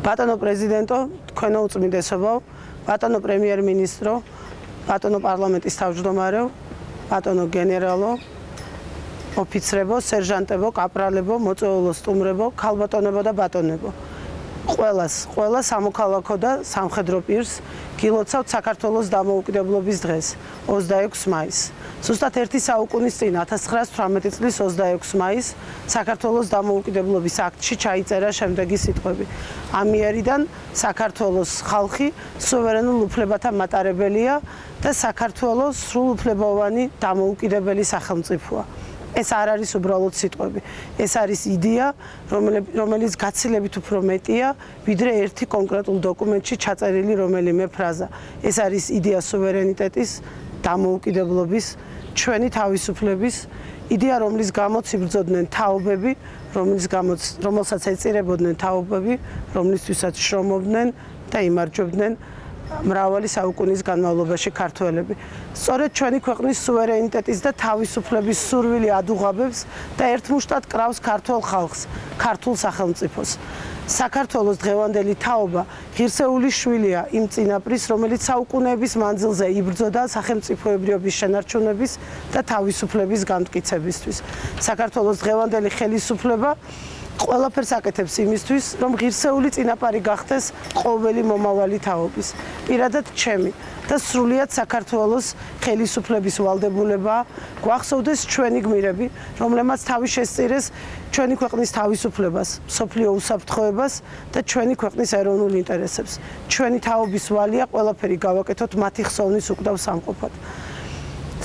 ბატონო პრეზიდენტო, თქვენო უწმიდესობო, ბატონო პრემიერ-მინისტრო, ბატონო პარლამენტის თავმჯდომარეო, ბატონო გენერალო, ოფიცრებო, სერჟანტებო, კაპრალებო, მოწვეულო სტუმრებო, ქალბატონებო და ბატონებო. ყველა სამოქალაქო და სამხედრო პირს გილოცავთ საქართველოს დამოუკიდებლობის დღეს, 26 მაისს. ზუსტად 1 საუკუნის წინ 1918 წლის 26 მაისს საქართველოს დამოუკიდებლობის აქტში ჩაიწერა შემდეგი სიტყვები. ამიერიდან საქართველოს ხალხი სუვერენულ უფლებათა მატარებელია და საქართველოს სრულუფლებოვანი დამოუკიდებელი სახელმწიფოა. ეს არ არის უბრალოდ სიტყვები. ეს არის იდეა, რომელიც გაცილებით უფრო მეტია, ვიდრე ერთი კონკრეტულ დოკუმენტში ჩაწერილი რომელიმე ფრაზა. ეს არის იდეა სუვერენიტეტის, დამოუკიდებლობის, ჩვენი თავისუფლების, იდეა, რომლის გამოც იბრძოდნენ თაობები, რომელსაც ეწირებოდნენ თაობები, რომლისთვისაც შრომობდნენ და იმარჯვებდნენ მრავალი საუკუნის განმავლობაში ქართველები. სწორედ ჩვენი ქვეყნის სუვერენიტეტის და თავისუფლების სურვილი ადუღაბებს და ერთმუშტად კრავს ქართულ ხალხს, ქართულ სახელმწიფოს. საქართველოს დღევანდელი თაობა ღირსეული შვილია იმ წინაპრის, რომელიც საუკუნეების მანძილზე იბრძოდა სახელმწიფოებრიობის შენარჩუნების და თავისუფლების განმტკიცებისთვის. საქართველოს დღევანდელი ხელისუფლება ყველაფერს აკეთებს იმისთვის, რომ ღირსეული წინაპარი გახდეს ყოველი მომავალი თაობის. პირადად ჩემი და სრულიად საქართველოს ხელისუფლების ვალდებულება გვახსოვდეს ჩვენი გმირები, რომლებმაც თავი შესწირეს ჩვენი ქვეყნის თავისუფლებას, მსოფლიო უსაფრთხოებას და ჩვენი ქვეყნის ეროვნულ ინტერესებს. ჩვენი თაობის ვალია ყველაფერი გავაკეთოთ მათი ხსოვნის უკვდავ სამყოფად.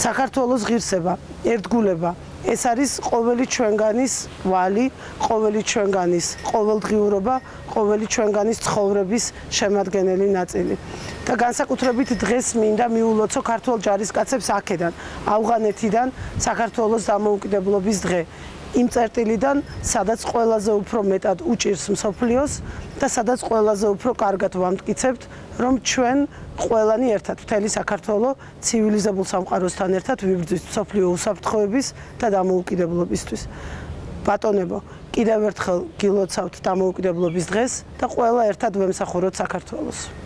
საქართველოს ღირსება, ერთგულება ეს არის ყოველი ჩვენგანის ვალი, ყოველი ჩვენგანის ყოველდღიურობა, ყოველი ჩვენგანის ცხოვრების შემადგენელი ნაწილი. და განსაკუთრებით დღეს მინდა მიულოცო ქართულ ჯარისკაცებს აქედან, ავღანეთიდან, საქართველოს დამოუკიდებლობის დღე. იმ წერტილიდან, სადაც ყველაზე უფრო მეტად უჭირს მსოფლიოს და სადაც ყველაზე უფრო კარგად ვამტკიცებთ, რომ ჩვენ ყველანი ერთად მთელი საქართველო ცივილიზებულ სამყაროსთან ერთად ვიბრძვით მსოფლიო უსაფრთხოების და დამოუკიდებლობისთვის. ბატონებო, კიდევ ერთხელ გილოცავთ დამოუკიდებლობის დღეს და ყველა ერთად ვემსახუროთ საქართველოს.